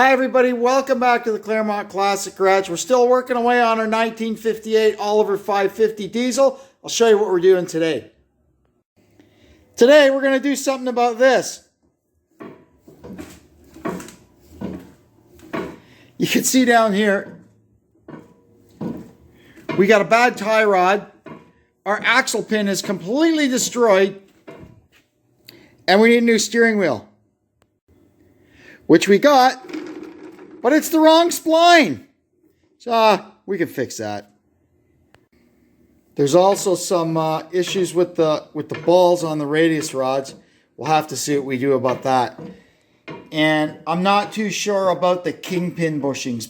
Hi everybody, welcome back to the Claremont Classic Garage. We're still working away on our 1958 Oliver 550 diesel. I'll show you what we're doing today. Today we're going to do something about this. You can see down here, we got a bad tie rod. Our axle pin is completely destroyed. And we need a new steering wheel. Which we got. But it's the wrong spline. So we can fix that. There's also some issues with the balls on the radius rods. We'll have to see what we do about that. And I'm not too sure about the kingpin bushings,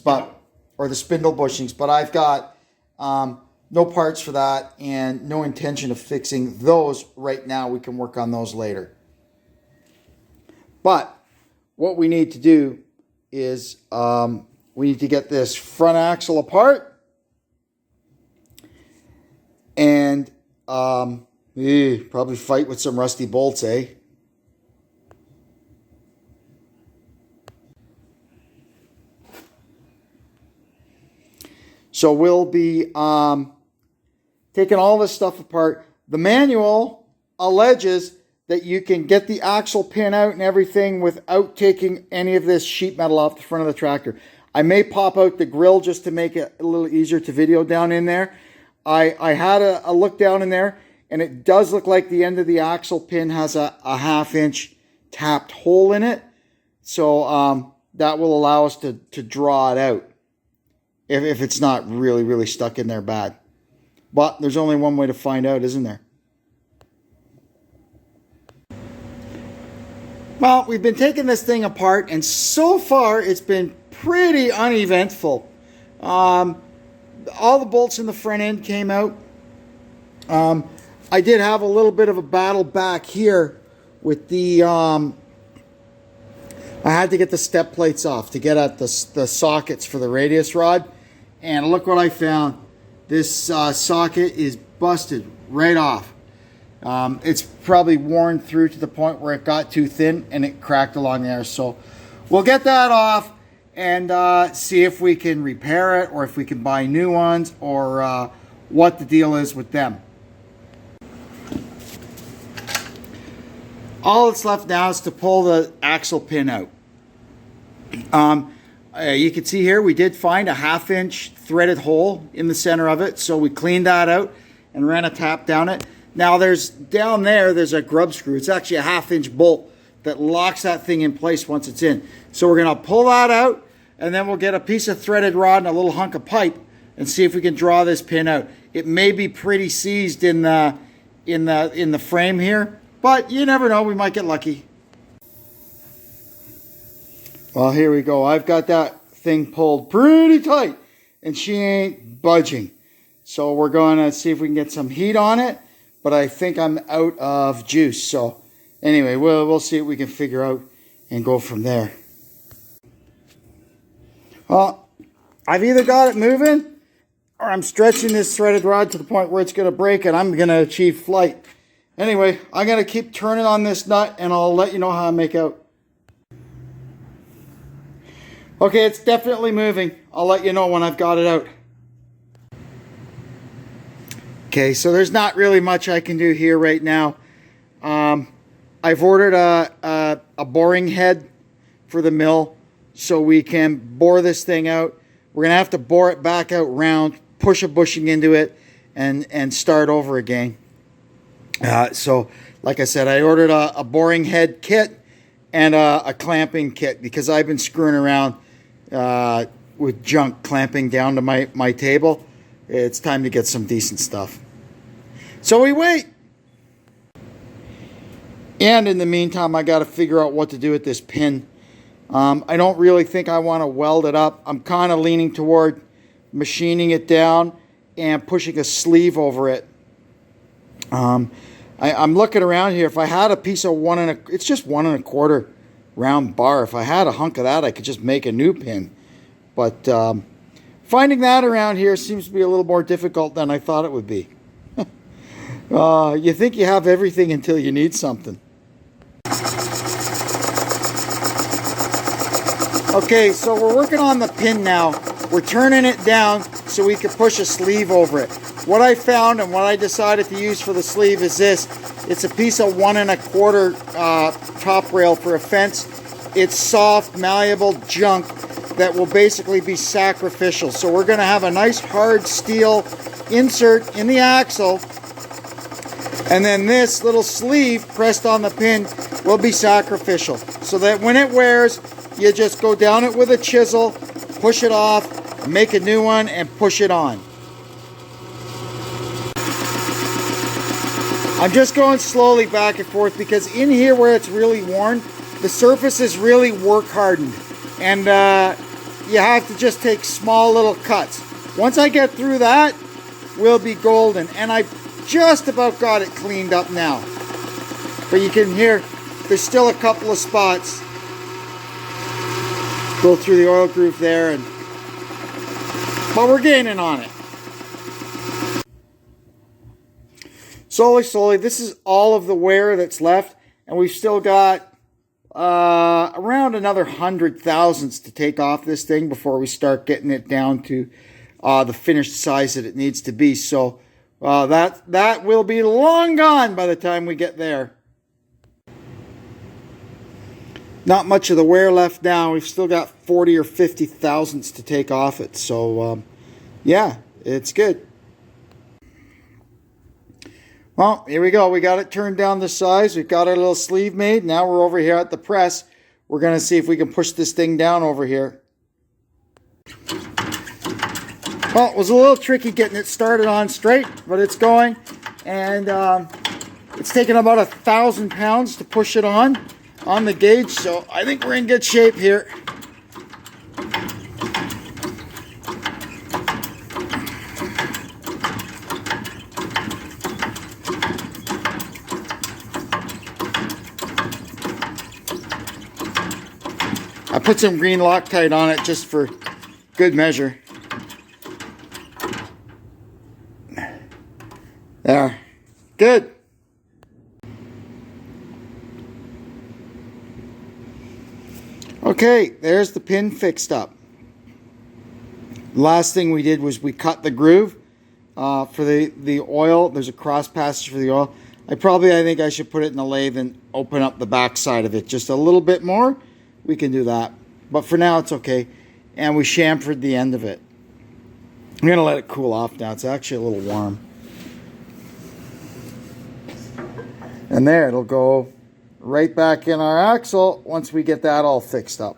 or the spindle bushings, but I've got no parts for that and no intention of fixing those right now. We can work on those later. But what we need to do is we need to get this front axle apart and probably fight with some rusty bolts, eh? So we'll be taking all this stuff apart. The manual alleges that you can get the axle pin out and everything without taking any of this sheet metal off the front of the tractor. I may pop out the grill just to make it a little easier to video down in there. I had a look down in there, and it does look like the end of the axle pin has a ½ tapped hole in it. So that will allow us to draw it out if it's not really stuck in there bad. But there's only one way to find out, isn't there? Well, we've been taking this thing apart, and so far it's been pretty uneventful. All the bolts in the front end came out. I did have a little bit of a battle back here with the... I had to get the step plates off to get at the sockets for the radius rod. And look what I found. This socket is busted right off. It's probably worn through to the point where it got too thin and it cracked along there. So we'll get that off and see if we can repair it or if we can buy new ones or what the deal is with them. All that's left now is to pull the axle pin out. You can see here we did find a ½ threaded hole in the center of it. So we cleaned that out and ran a tap down it. Now there's a grub screw. It's actually a ½ bolt that locks that thing in place once it's in. So we're going to pull that out, and then we'll get a piece of threaded rod and a little hunk of pipe and see if we can draw this pin out. It may be pretty seized in the frame here, but you never know, we might get lucky. Well, here we go. I've got that thing pulled pretty tight and she ain't budging. So we're going to see if we can get some heat on it. But I think I'm out of juice. So anyway, we'll see what we can figure out and go from there. Well, I've either got it moving or I'm stretching this threaded rod to the point where it's going to break and I'm going to achieve flight. Anyway, I'm going to keep turning on this nut and I'll let you know how I make out. Okay, it's definitely moving. I'll let you know when I've got it out. Okay, so there's not really much I can do here right now. I've ordered a boring head for the mill so we can bore this thing out. We're going to have to bore it back out round, push a bushing into it, and start over again. So, like I said, I ordered a boring head kit and a clamping kit because I've been screwing around with junk clamping down to my table. It's time to get some decent stuff. So we wait. And in the meantime, I got to figure out what to do with this pin. I don't really think I want to weld it up. I'm kind of leaning toward machining it down and pushing a sleeve over it. I'm looking around here. If I had a piece of it's just 1 1/4 round bar. If I had a hunk of that, I could just make a new pin. But finding that around here seems to be a little more difficult than I thought it would be. You think you have everything until you need something. Okay, so we're working on the pin now. We're turning it down so we can push a sleeve over it. What I found and what I decided to use for the sleeve is this. It's a piece of 1 1/4 top rail for a fence. It's soft, malleable junk that will basically be sacrificial. So we're going to have a nice hard steel insert in the axle, and then this little sleeve pressed on the pin will be sacrificial. So that when it wears, you just go down it with a chisel, push it off, make a new one, and push it on. I'm just going slowly back and forth because in here where it's really worn, the surface is really work hardened. And you have to just take small little cuts. Once I get through that, we'll be golden. And I just about got it cleaned up now. But you can hear there's still a couple of spots. Go through the oil groove there, but we're gaining on it. Slowly, this is all of the wear that's left, and we've still got around another 100 thousandths to take off this thing before we start getting it down to the finished size that it needs to be. So that will be long gone by the time we get there. Not much of the wear left now. We've still got 40 or 50 thousandths to take off it. So, yeah, it's good. Well, here we go. We got it turned down the size. We've got our little sleeve made. Now we're over here at the press. We're going to see if we can push this thing down over here. Well, it was a little tricky getting it started on straight, but it's going. And it's taken about 1,000 pounds to push it on the gauge, so I think we're in good shape here. I put some green Loctite on it just for good measure. There. Good. Okay, there's the pin fixed up. Last thing we did was we cut the groove for the oil. There's a cross passage for the oil. I think I should put it in the lathe and open up the back side of it just a little bit more. We can do that. But for now, it's okay. And we chamfered the end of it. I'm going to let it cool off now. It's actually a little warm. And there, it'll go right back in our axle once we get that all fixed up.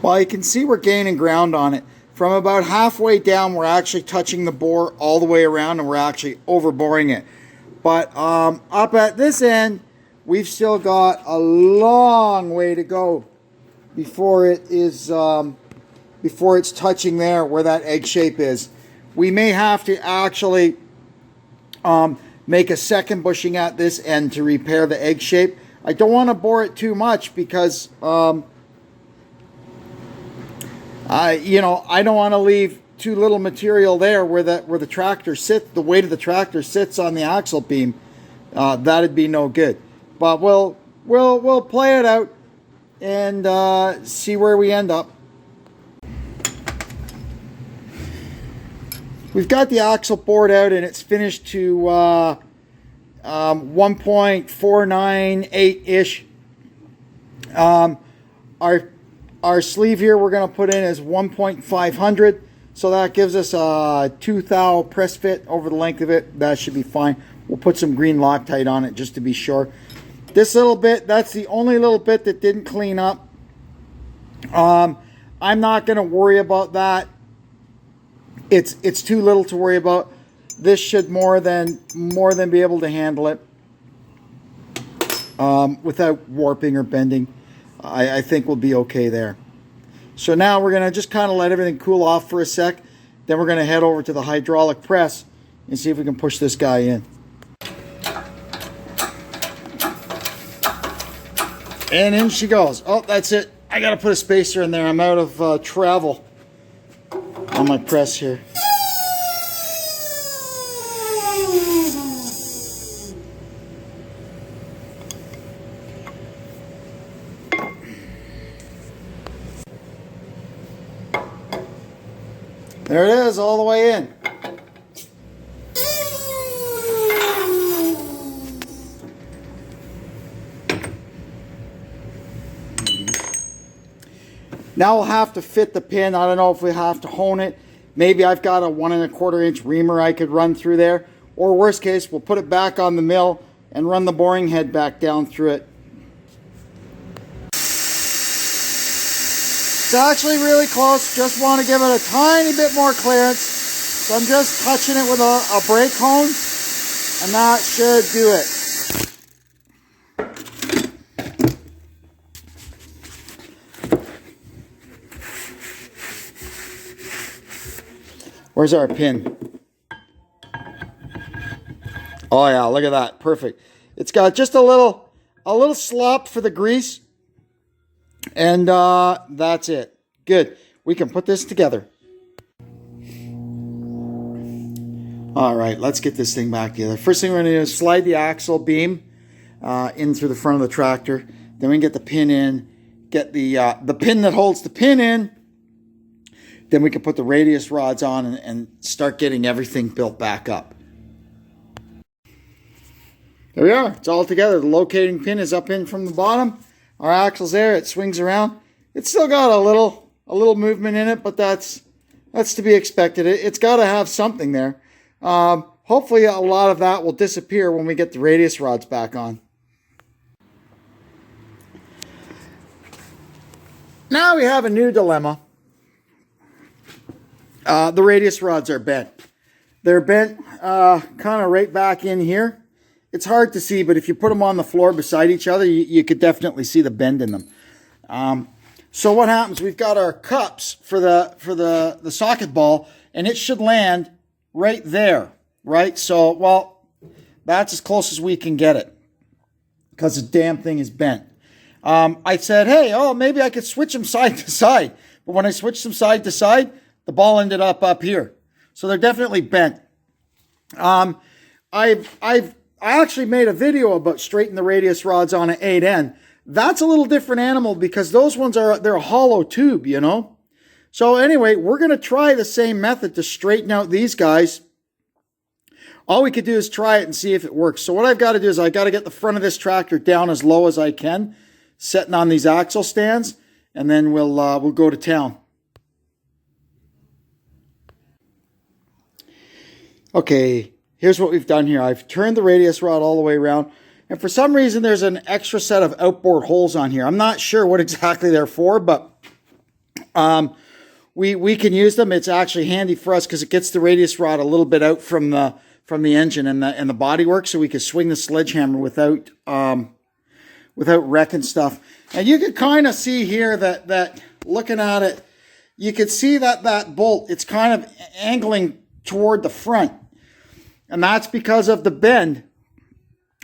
Well, you can see we're gaining ground on it. From about halfway down, we're actually touching the bore all the way around, and we're actually overboring it. But up at this end, we've still got a long way to go before it is before it's touching there where that egg shape is. We may have to actually make a second bushing at this end to repair the egg shape. I don't want to bore it too much because I don't want to leave too little material there where the tractor sits, the weight of the tractor sits on the axle beam. That'd be no good. But we'll play it out and see where we end up. We've got the axle bored out and it's finished to 1.498-ish. Our sleeve here we're going to put in is 1.500. So that gives us a 2 thou press fit over the length of it. That should be fine. We'll put some green Loctite on it just to be sure. This little bit, that's the only little bit that didn't clean up. I'm not going to worry about that. It's too little to worry about. This should more than be able to handle it without warping or bending. I think we'll be okay there. So now we're going to just kind of let everything cool off for a sec. Then we're going to head over to the hydraulic press and see if we can push this guy in. And in she goes. Oh, that's it. I got to put a spacer in there. I'm out of travel on my press here. There it is, all the way in. Now we'll have to fit the pin. I don't know if we have to hone it. Maybe I've got a 1 1/4 inch reamer I could run through there. Or worst case, we'll put it back on the mill and run the boring head back down through it. It's actually really close. Just want to give it a tiny bit more clearance. So I'm just touching it with a brake hone, and that should do it. Where's our pin? Oh yeah, look at that. Perfect. It's got just a little slop for the grease. And that's it. Good. We can put this together. All right, let's get this thing back together. First thing we're going to do is slide the axle beam in through the front of the tractor. Then we can get the pin in, get the pin that holds the pin in. Then we can put the radius rods on and start getting everything built back up. There we are. It's all together. The locating pin is up in from the bottom. Our axle's there. It swings around. It's still got a little movement in it, but that's to be expected. It's got to have something there. Hopefully a lot of that will disappear when we get the radius rods back on. Now we have a new dilemma. The radius rods are bent. They're bent kind of right back in here. It's hard to see, but if you put them on the floor beside each other, you could definitely see the bend in them. So what happens? We've got our cups for the socket ball, and it should land right there, right? So, well, that's as close as we can get it because the damn thing is bent. I said, hey, maybe I could switch them side to side. But when I switched them side to side, the ball ended up here. So they're definitely bent. I actually made a video about straightening the radius rods on an 8N. That's a little different animal because those ones they're a hollow tube, you know. So anyway, we're going to try the same method to straighten out these guys. All we could do is try it and see if it works. So what I've got to do is I've got to get the front of this tractor down as low as I can, setting on these axle stands, and then we'll go to town. Okay, here's what we've done here. I've turned the radius rod all the way around, and for some reason there's an extra set of outboard holes on here. I'm not sure what exactly they're for, but we can use them. It's actually handy for us because it gets the radius rod a little bit out from the engine and the bodywork, so we can swing the sledgehammer without wrecking stuff. And you can kind of see here that looking at it, you can see that bolt, it's kind of angling toward the front. And that's because of the bend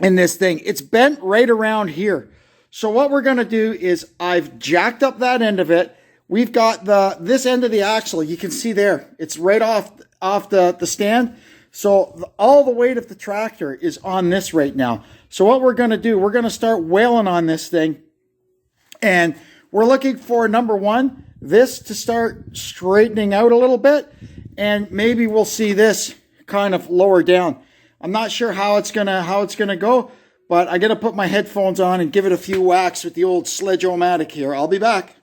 in this thing. It's bent right around here. So what we're going to do is I've jacked up that end of it. We've got this end of the axle. You can see there. It's right off the stand. So all the weight of the tractor is on this right now. So what we're going to do, we're going to start wailing on this thing. And we're looking for, number one, this to start straightening out a little bit. And maybe we'll see this kind of lower down. I'm not sure how it's gonna go, but I gotta put my headphones on and give it a few whacks with the old Sledge-O-Matic here. I'll be back.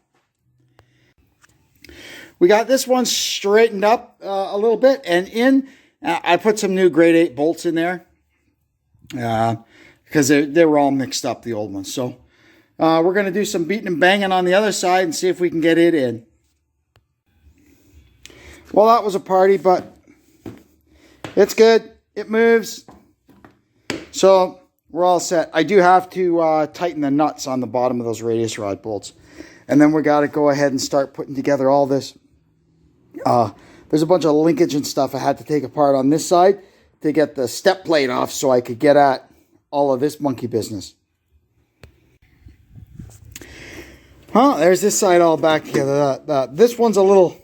We got this one straightened up a little bit, and I put some new grade 8 bolts in there because they were all mixed up, the old ones. So we're gonna do some beating and banging on the other side and see if we can get it in. Well, that was a party, but it's good. It moves. So we're all set. I do have to tighten the nuts on the bottom of those radius rod bolts. And then we got to go ahead and start putting together all this. There's a bunch of linkage and stuff I had to take apart on this side to get the step plate off so I could get at all of this monkey business. There's this side all back together. This one's a little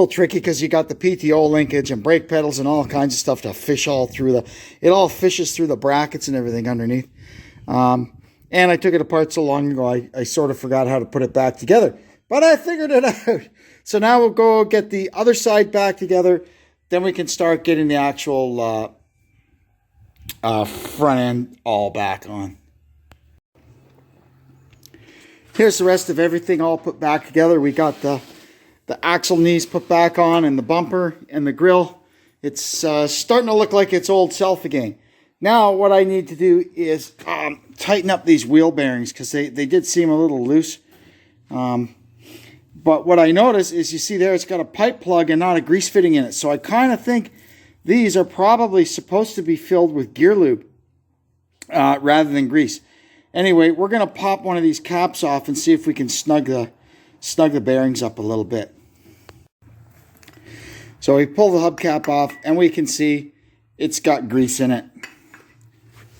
tricky because you got the PTO linkage and brake pedals and all kinds of stuff to fish all through it all fishes through the brackets and everything underneath. And I took it apart so long ago, I sort of forgot how to put it back together. but I figured it out. So now we'll go get the other side back together. Then we can start getting the actual front end all back on. Here's the rest of everything all put back together. We got the axle knees put back on, and the bumper and the grill. It's starting to look like its old self again. Now what I need to do is tighten up these wheel bearings, because they did seem a little loose. But what I notice is, you see there, it's got a pipe plug and not a grease fitting in it. So I kind of think these are probably supposed to be filled with gear lube rather than grease. Anyway, we're going to pop one of these caps off and see if we can snug the bearings up a little bit. So we pull the hubcap off, and we can see it's got grease in it.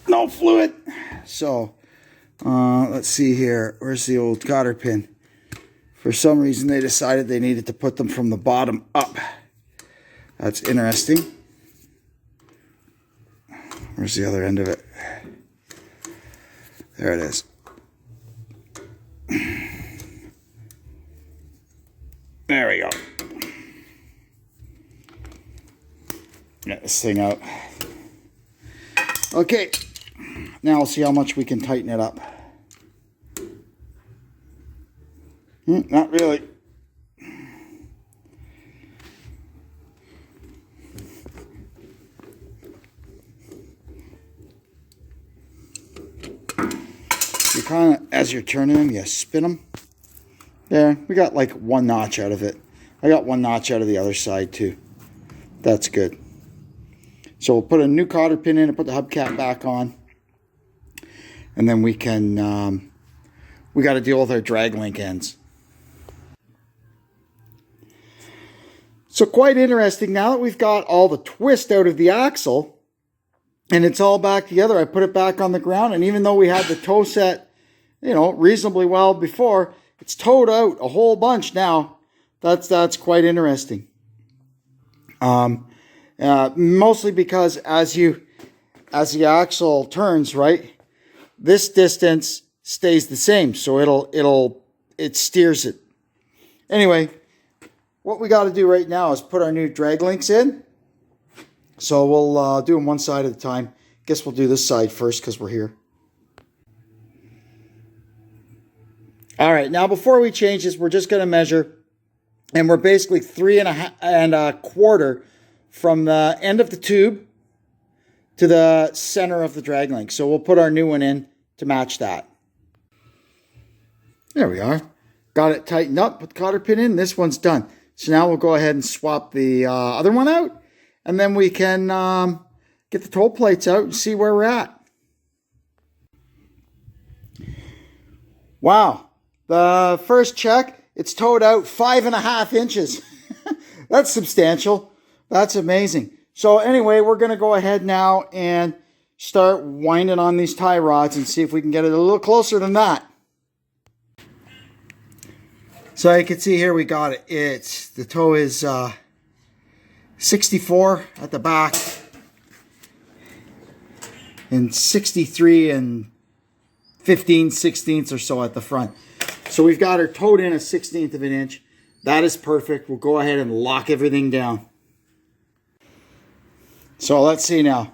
No fluid. So let's see here. Where's the old cotter pin? For some reason, they decided they needed to put them from the bottom up. That's interesting. Where's the other end of it? There it is. There we go. Get this thing out. Okay. Now we'll see how much we can tighten it up. Not really. You kind of, as you're turning them, you spin them. There, we got like one notch out of it. I got one notch out of the other side too. That's good. So we'll put a new cotter pin in and put the hubcap back on. And then we can, we got to deal with our drag link ends. So quite interesting, now that we've got all the twist out of the axle and it's all back together, I put it back on the ground, and even though we had the toe set, you know, reasonably well before, it's towed out a whole bunch now. That's quite interesting. Mostly because as the axle turns, right, this distance stays the same, so it steers it. Anyway, what we got to do right now is put our new drag links in. So we'll do them one side at a time. Guess we'll do this side first because we're here. All right, now before we change this, we're just going to measure, and we're basically 3.25 from the end of the tube to the center of the drag link. So we'll put our new one in to match that. There we are. Got it tightened up, put the cotter pin in. This one's done. So now we'll go ahead and swap the other one out, and then we can get the toe plates out and see where we're at. Wow. The first check, it's towed out 5.5 inches. That's substantial. That's amazing. So anyway, we're going to go ahead now and start winding on these tie rods and see if we can get it a little closer than that. So you can see here we got it. The toe is 64 at the back and 63 and 15/16 or so at the front. So we've got her towed in a 1/16 of an inch. That is perfect. We'll go ahead and lock everything down. So let's see now.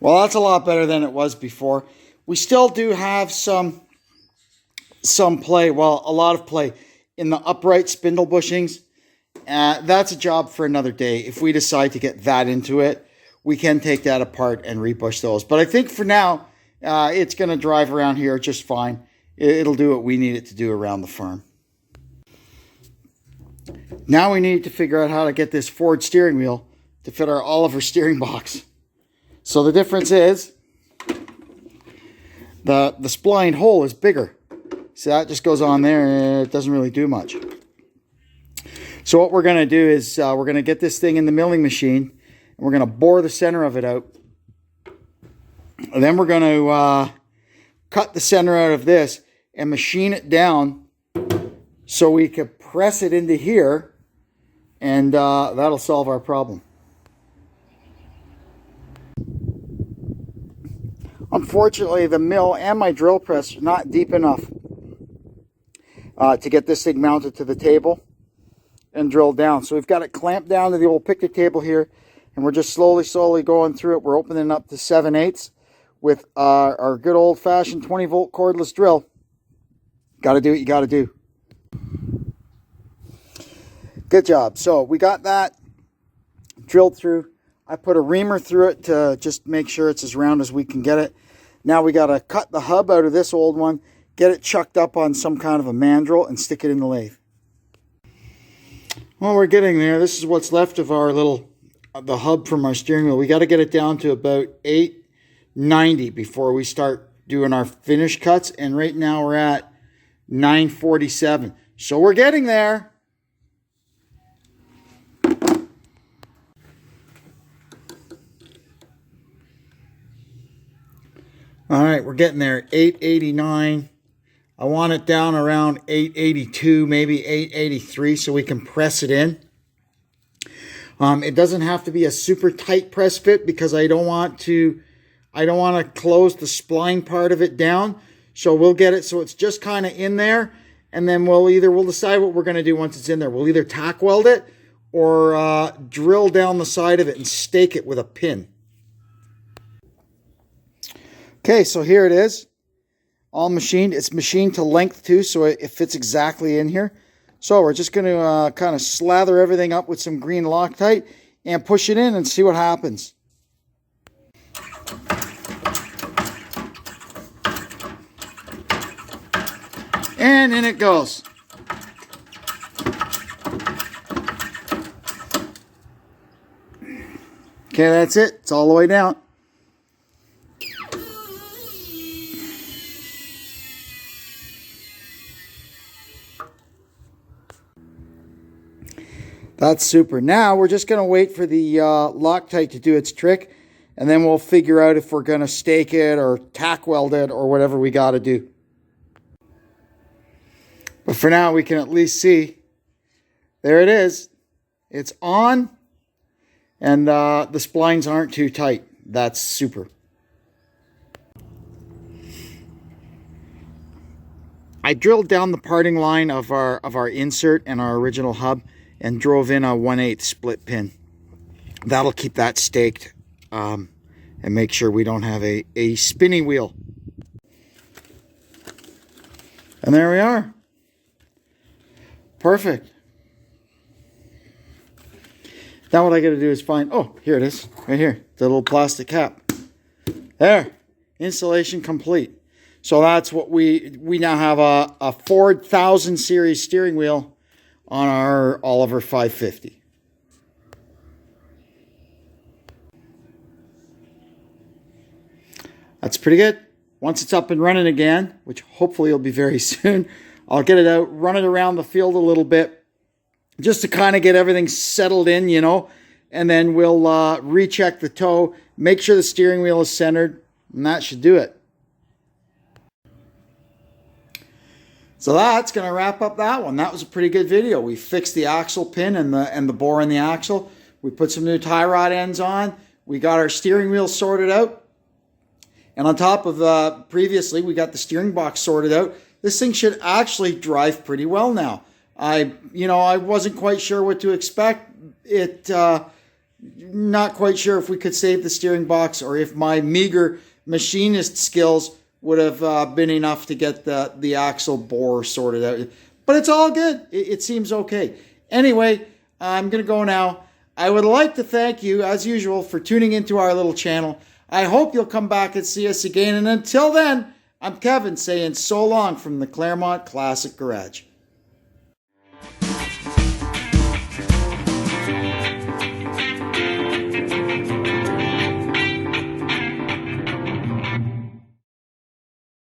Well, that's a lot better than it was before. We still do have some play, well, a lot of play in the upright spindle bushings. That's a job for another day. If we decide to get that into it, we can take that apart and rebush those. But I think for now, it's going to drive around here just fine. It'll do what we need it to do around the farm. Now we need to figure out how to get this Ford steering wheel to fit our Oliver steering box. So the difference is the spline hole is bigger. So that just goes on there and it doesn't really do much. So what we're going to do is we're going to get this thing in the milling machine and we're going to bore the center of it out. And then we're going to cut the center out of this and machine it down so we can press it into here, and that'll solve our problem. Unfortunately, the mill and my drill press are not deep enough to get this thing mounted to the table and drilled down. So we've got it clamped down to the old picnic table here, and we're just slowly going through it. We're opening up to 7/8 with our good old-fashioned 20-volt cordless drill. Got to do what you got to do. Good job. So we got that drilled through. I put a reamer through it to just make sure it's as round as we can get it. Now we got to cut the hub out of this old one, get it chucked up on some kind of a mandrel, and stick it in the lathe. Well, we're getting there. This is what's left of our the hub from our steering wheel. We got to get it down to about 890 before we start doing our finish cuts. And right now we're at 947. So we're getting there. All right, we're getting there. 889. I want it down around 882, maybe 883, so we can press it in. It doesn't have to be a super tight press fit because I don't want to close the spline part of it down. So we'll get it so it's just kind of in there, and then we'll decide what we're going to do once it's in there. We'll either tack weld it or drill down the side of it and stake it with a pin. Okay, so here it is. All machined. It's machined to length too, so it fits exactly in here. So we're just going to kind of slather everything up with some green Loctite and push it in and see what happens. And in it goes. Okay, that's it. It's all the way down. That's super. Now we're just going to wait for the Loctite to do its trick, and then we'll figure out if we're going to stake it or tack weld it or whatever we got to do. But for now, we can at least see. There it is. It's on, and the splines aren't too tight. That's super. I drilled down the parting line of our insert and our original hub and drove in a 1/8 split pin. That'll keep that staked and make sure we don't have a spinning wheel. And there we are. Perfect. Now what I got to do is find, oh, here it is, right here, the little plastic cap. There, installation complete. So that's what we now have a Ford 1000 series steering wheel on our Oliver 550. That's pretty good. Once it's up and running again, which hopefully will be very soon, I'll get it out, run it around the field a little bit, just to kind of get everything settled in, you know, and then we'll recheck the toe, make sure the steering wheel is centered, and that should do it. So that's going to wrap up that one. That was a pretty good video. We fixed the axle pin and the bore in the axle. We put some new tie rod ends on. We got our steering wheel sorted out. And on top of previously, we got the steering box sorted out. This thing should actually drive pretty well now. I wasn't quite sure what to expect. Not quite sure if we could save the steering box or if my meager machinist skills would have been enough to get the axle bore sorted out. But it's all good. It seems okay. Anyway, I'm going to go now. I would like to thank you, as usual, for tuning into our little channel. I hope you'll come back and see us again. And until then, I'm Kevin saying so long from the Claremont Classic Garage.